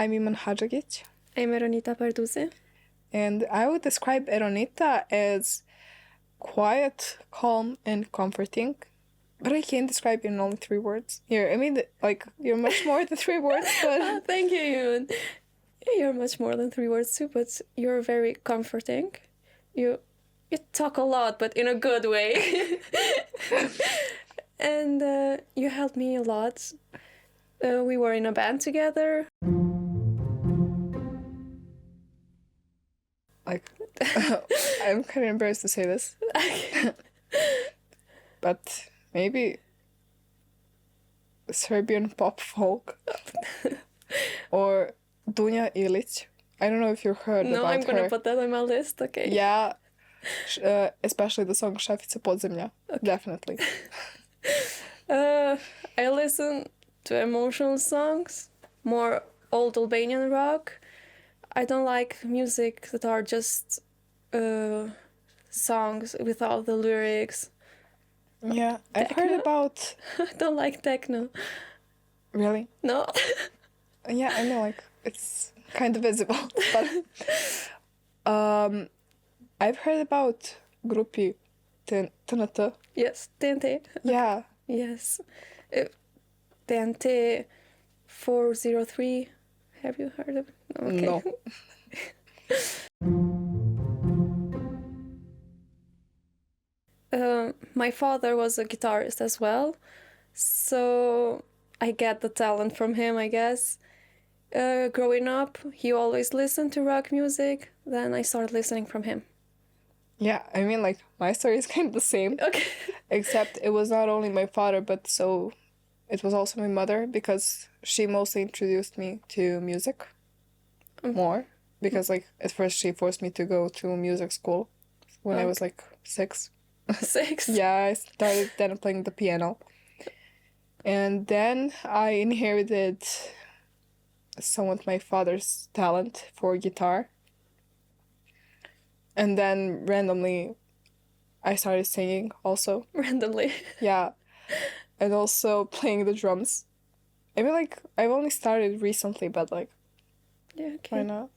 I'm Iman Hadžagić. I'm Eronita Parduzi. And I would describe Eronita as quiet, calm, and comforting. But I can't describe you in only 3 words. You're much more than 3 words, but... Oh, thank you, Iman. You're much more than 3 words too, but you're very comforting. You talk a lot, but in a good way. And you helped me a lot. We were in a band together. I'm kind of embarrassed to say this. But maybe Serbian pop folk or Dunja Ilić. I don't know if you heard about her. No, I'm gonna put that on my list, okay. Yeah, especially the song Šafica podzemlja. Okay. Definitely. I listen to emotional songs, more old Albanian rock. I don't like music that are just songs without the lyrics. Yeah, I've heard about... I don't like techno. Really? No. Yeah, I know, it's kind of visible. But I've heard about grupi TNT. Yes, TNT. Yeah. Yes. TNT 403. Have you heard of it? Okay. No. My father was a guitarist as well, so I get the talent from him, I guess. Growing up, he always listened to rock music, then I started listening from him. Yeah, my story is kind of the same. Okay. Except it was not only my father, but it was also my mother, because she mostly introduced me to music more. Because, at first she forced me to go to music school when I was, 6. 6? Yeah, I started then playing the piano. And then I inherited somewhat my father's talent for guitar. And then randomly I started singing also. Randomly? Yeah. And also playing the drums. I've only started recently, but yeah, okay. Why not?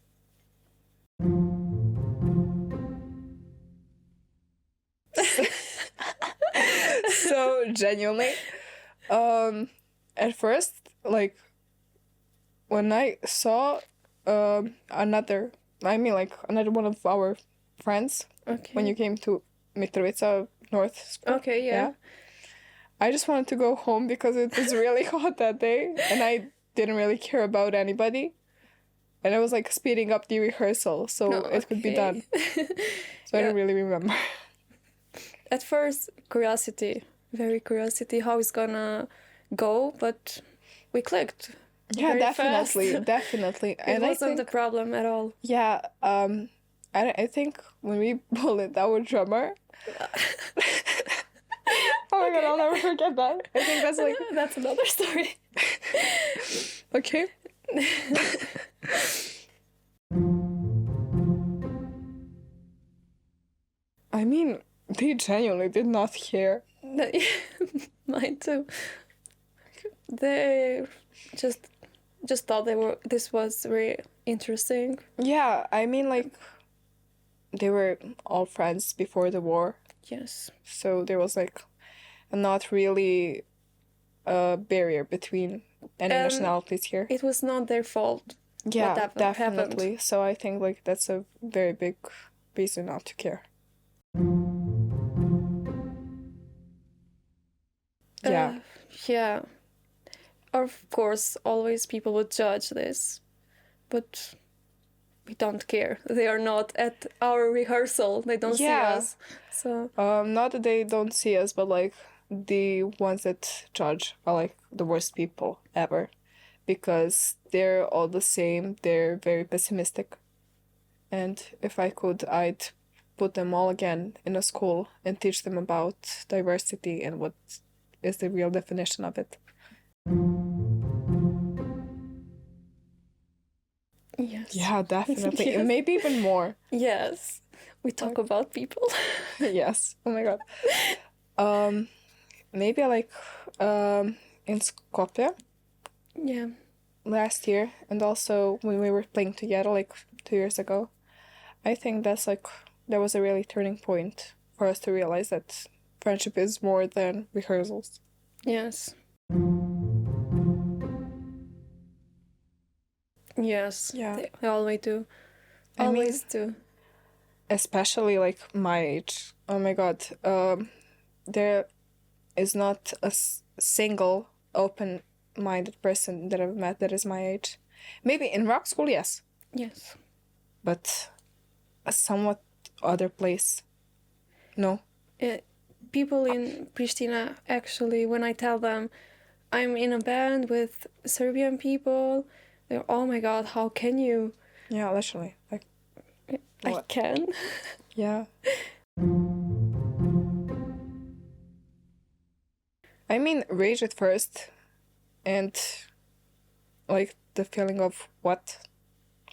So genuinely, at first, when I saw another one of our friends, okay, when you came to Mitrovica North School. Okay, yeah. I just wanted to go home because it was really hot that day, and I didn't really care about anybody. And I was speeding up the rehearsal so it could be done. So I don't really remember. At first, very curiosity how it's gonna go, but we clicked. Yeah, definitely, fast. Definitely. It wasn't a problem at all. Yeah, I think when we bullied our drummer... Oh my god, I'll never forget that. I think that's That's another story. Okay. They genuinely did not care. Mine too. They just thought this was very interesting. Yeah, they were all friends before the war. Yes. So there was not really a barrier between any nationalities here. It was not their fault. Yeah, definitely. Happened. So I think that's a very big reason not to care. Yeah. Yeah. Of course, always people would judge this, but we don't care. They are not at our rehearsal. They don't see us. So not that they don't see us, but the ones that judge are the worst people ever, because they're all the same. They're very pessimistic, and if I could, I'd put them all again in a school and teach them about diversity and what is the real definition of it. Yes. Yeah, definitely. Yes. And maybe even more. Yes. We talk about people. Yes. Oh my god. Maybe in Skopje. Yeah. last year, and also when we were playing together like 2 years ago. I think that was a really turning point for us to realize that friendship is more than rehearsals. Yes. Yes. Yeah. They always do. Always do. Especially like my age. Oh my god. There is not a single open-minded person that I've met that is my age. Maybe in rock school, yes. Yes. But a somewhat other place. No. People in Pristina, actually, when I tell them I'm in a band with Serbian people, they're, oh my god, how can you? Yeah, literally. Like, I can. Yeah. I mean, rage at first, and like the feeling of what?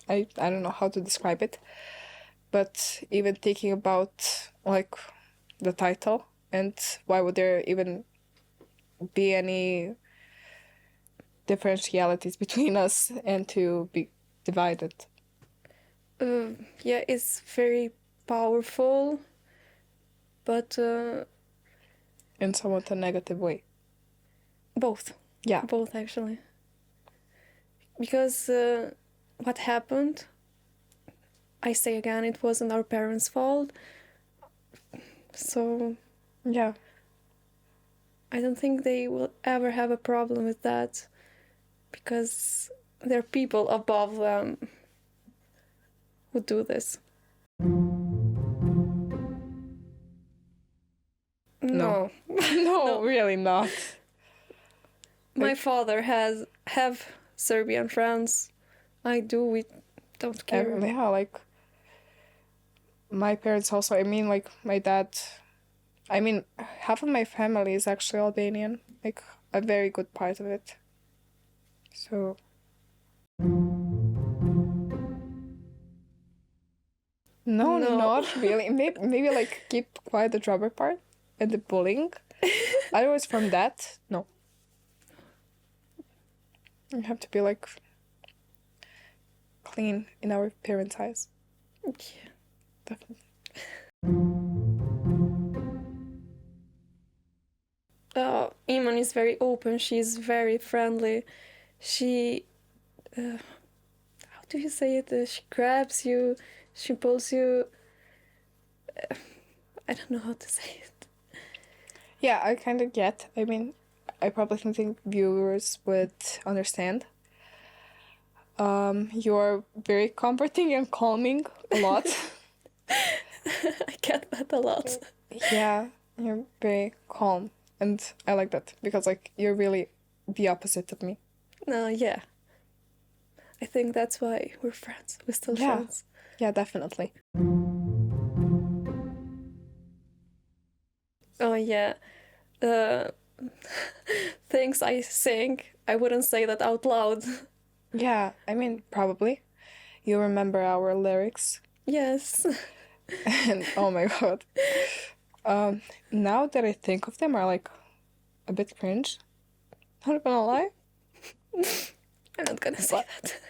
I don't know how to describe it, but even thinking about like the title and why would there even be any differentialities between us and to be divided. Yeah, it's very powerful, but In somewhat a negative way. both. Yeah. Both, actually. Because what happened, I say again, it wasn't our parents' fault. So Yeah. I don't think they will ever have a problem with that, because there are people above them who do this. No. No, really not. My father have Serbian friends. I do. We don't care. Yeah, like my parents also. I mean, like my dad. I mean, half of my family is actually Albanian. Like a very good part of it. So. No, not really. Maybe like keep quiet the drummer part and the bullying. Otherwise, from that, no. You have to be like clean in our parents' eyes. Yeah. Definitely. Iman is very open. She's very friendly. She, how do you say it? She grabs you. She pulls you. I don't know how to say it. Yeah, I kind of get. I mean, I probably don't think viewers would understand. You're very comforting and calming a lot. I get that a lot. Yeah, you're very calm. And I like that because, like, you're really the opposite of me. No, yeah. I think that's why we're friends. We're still friends. Yeah, definitely. Oh, yeah. Things I sing, I wouldn't say that out loud. Yeah, I mean, probably. You remember our lyrics. Yes. And oh my god. Now that I think of them are like a bit cringe. Not gonna lie. I'm not gonna say that.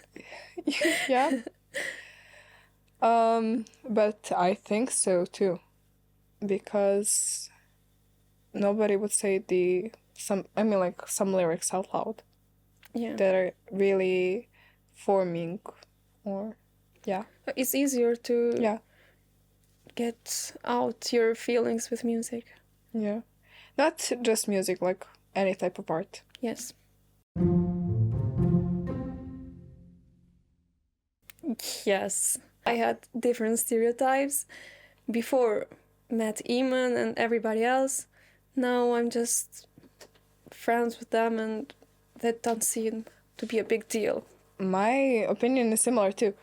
Yeah. But I think so too. Because nobody would say some lyrics out loud. Yeah. That are really forming or yeah. It's easier to Yeah. get out your feelings with music. Yeah. Not just music, like any type of art. Yes. Yes. I had different stereotypes before met Iman and everybody else. Now I'm just friends with them and that don't seem to be a big deal. My opinion is similar too.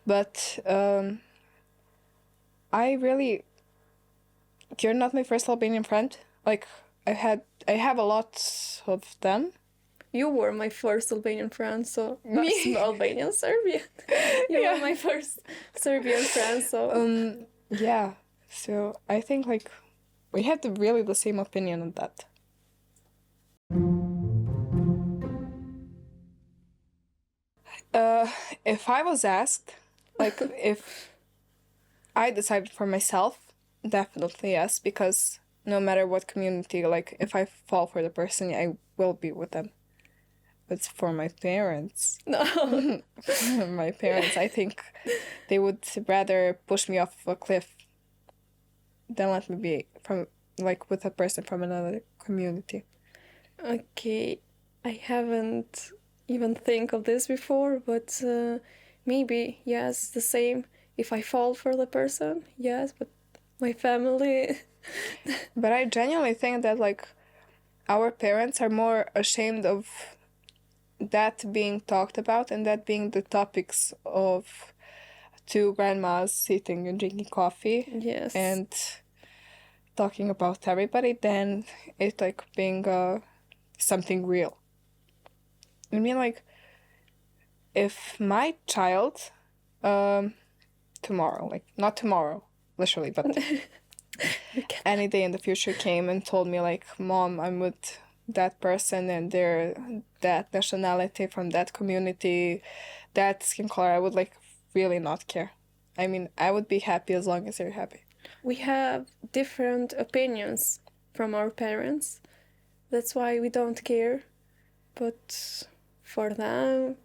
But you're not my first Albanian friend. Like I have a lot of them. You were my first Albanian friend, so Me? Albanian Serbian. You were my first Serbian friend, so yeah. So I think like we had really the same opinion on that. If I was asked, like, if I decided for myself, definitely yes, because no matter what community, like, if I fall for the person, I will be with them. But for my parents, No. my parents, I think they would rather push me off a cliff than let me be from, like, with a person from another community. Okay, I haven't even think of this before, but maybe yes, the same. If I fall for the person, yes, but my family. But I genuinely think that, like, our parents are more ashamed of that being talked about and that being the topics of two grandmas sitting and drinking coffee Yes. and talking about everybody than it, like, being something real. I mean, like, if my child tomorrow, like, not tomorrow literally, but any day in the future came and told me, like, Mom, I'm with that person and they're that nationality, from that community, that skin color, I would, like, really not care. I mean, I would be happy as long as they're happy. We have different opinions from our parents. That's why we don't care. But for them,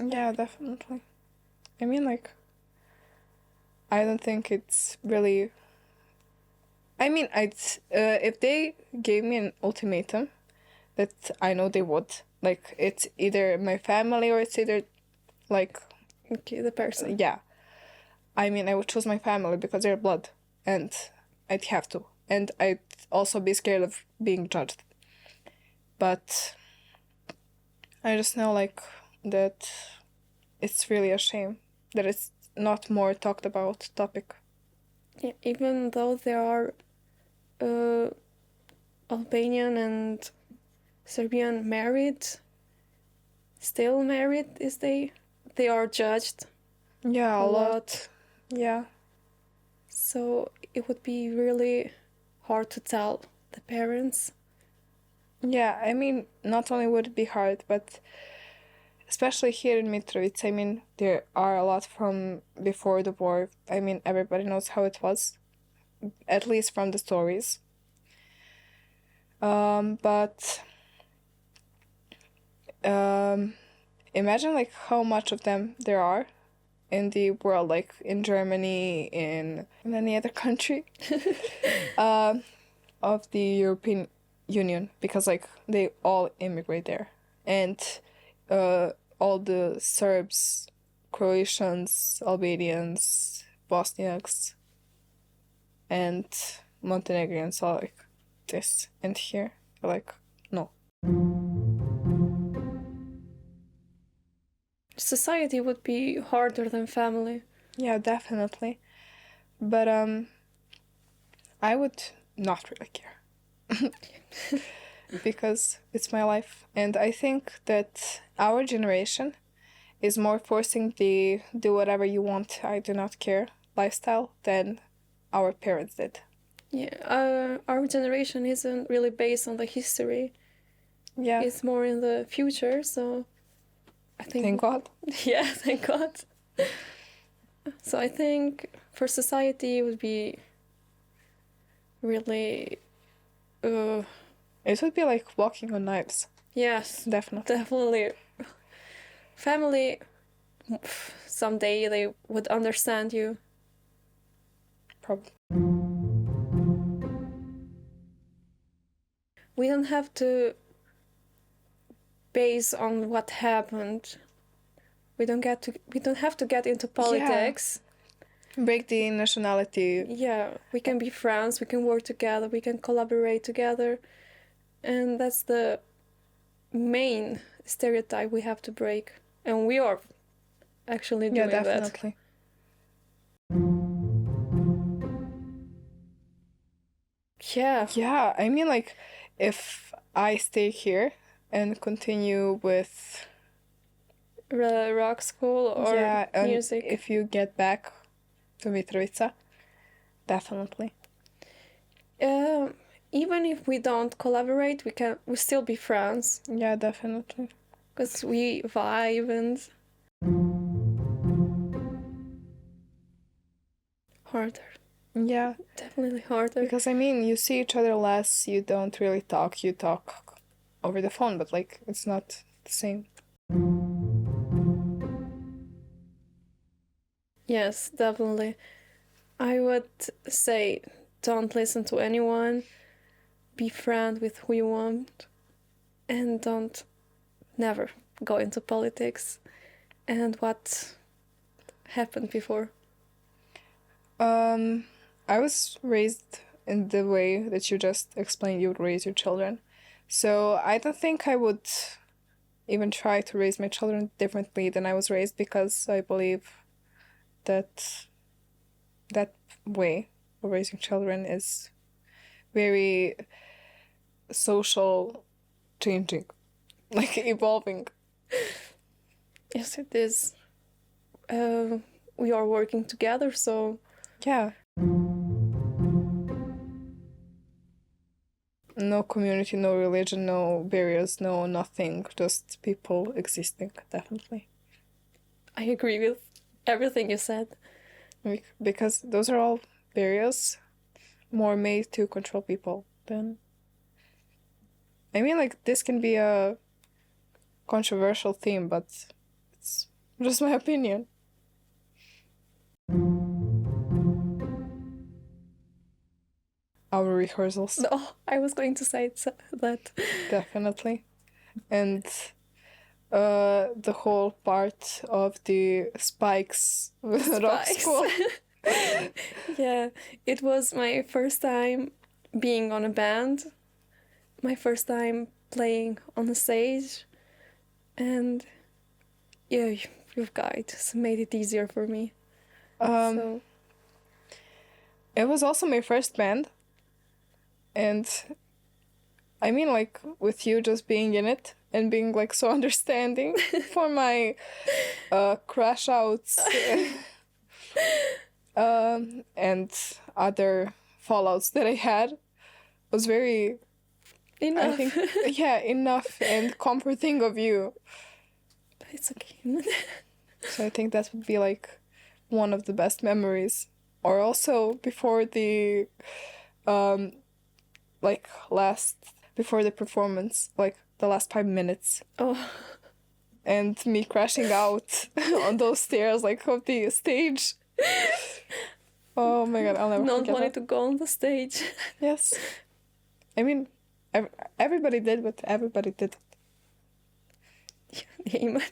Yeah, definitely. I mean, like, I don't think it's really. I mean, I'd if they gave me an ultimatum, that I know they would. Like, it's either my family or it's either, like, okay, the person. yeah. I mean, I would choose my family because they're blood, and I'd have to, and I'd also be scared of being judged. But I just know, like, that it's really a shame that it's not more talked about topic. Yeah, even though there are Albanian and Serbian married, still married, is they are judged Yeah, a lot. Yeah. So it would be really hard to tell the parents. Yeah, I mean, not only would it be hard, but especially here in Mitrovica, I mean, there are a lot from before the war. I mean, everybody knows how it was, at least from the stories. But imagine, like, how much of them there are in the world, like in Germany, in any other country of the European Union, because, like, they all immigrate there, and all the Serbs, Croatians, Albanians, Bosniaks, and Montenegrins are like this, and here they're like, no. Society would be harder than family. Yeah, definitely. But I would not really care. Because it's my life. And I think that our generation is more forcing the do whatever you want, I do not care lifestyle than our parents did. Yeah, our generation isn't really based on the history. Yeah. It's more in the future, so I think... Thank God. Yeah, thank God. So I think for society it would be really... It would be like walking on knives. Yes, Definitely. definitely. Family, someday they would understand you. Probably. We don't have to base on what happened. We don't have to get into politics. Break the nationality. Yeah, we can be friends, we can work together, we can collaborate together. And that's the main stereotype we have to break. And we are actually doing that. Yeah, definitely. Yeah, I mean, like, if I stay here and continue with rock school or music. If you get back to Mitrovica, definitely. Even if we don't collaborate, we still be friends. Yeah, definitely. because we vibe and harder. Yeah, Definitely harder. because I mean, you see each other less, you don't really talk, you talk over the phone, but like, it's not the same. Yes, definitely. I would say don't listen to anyone, be friend with who you want, and don't never go into politics. And what happened before? I was raised in the way that you just explained you would raise your children. So I don't think I would even try to raise my children differently than I was raised, because I believe that that way of raising children is very social changing, like evolving. Yes, it is. We are working together, so Yeah. No community, no religion, no barriers, no nothing, just people existing, definitely. I agree with everything you said. Because those are all barriers more made to control people than... I mean, like, this can be a controversial theme, but it's just my opinion. Our rehearsals. No, I was going to say that. Definitely. And the whole part of the spikes with rock Spikes. school. Yeah, it was my first time being on a band, my first time playing on a stage, and yeah, you guys made it easier for me. So It was also my first band. And I mean, like, with you just being in it and being like so understanding for my crash outs and other fallouts that I had was very, enough. I think, yeah, enough and comforting of you. It's okay. So I think that would be like one of the best memories. Or also before the before the performance, like the last 5 minutes, Oh, and me crashing out on those stairs, like, of the stage. Oh my god, I'll never not forget wanting that. to go on the stage. Yes. I mean, everybody did, but everybody did. Iman.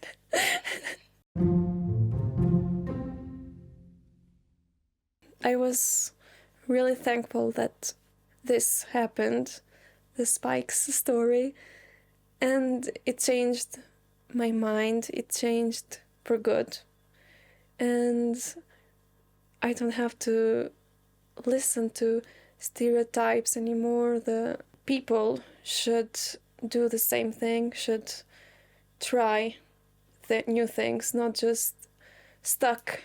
I was really thankful that this happened, the Spikes story, and it changed my mind, it changed for good. And I don't have to listen to stereotypes anymore. The people should do the same thing, should try the new things, not just stuck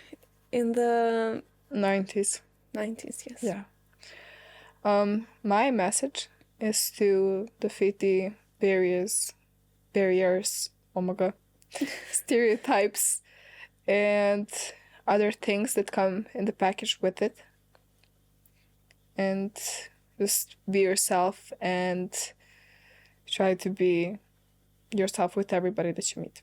in the 90s. 90s, yes. Yeah. My message is to defeat the barriers, oh my god, stereotypes and other things that come in the package with it. And just be yourself and try to be yourself with everybody that you meet.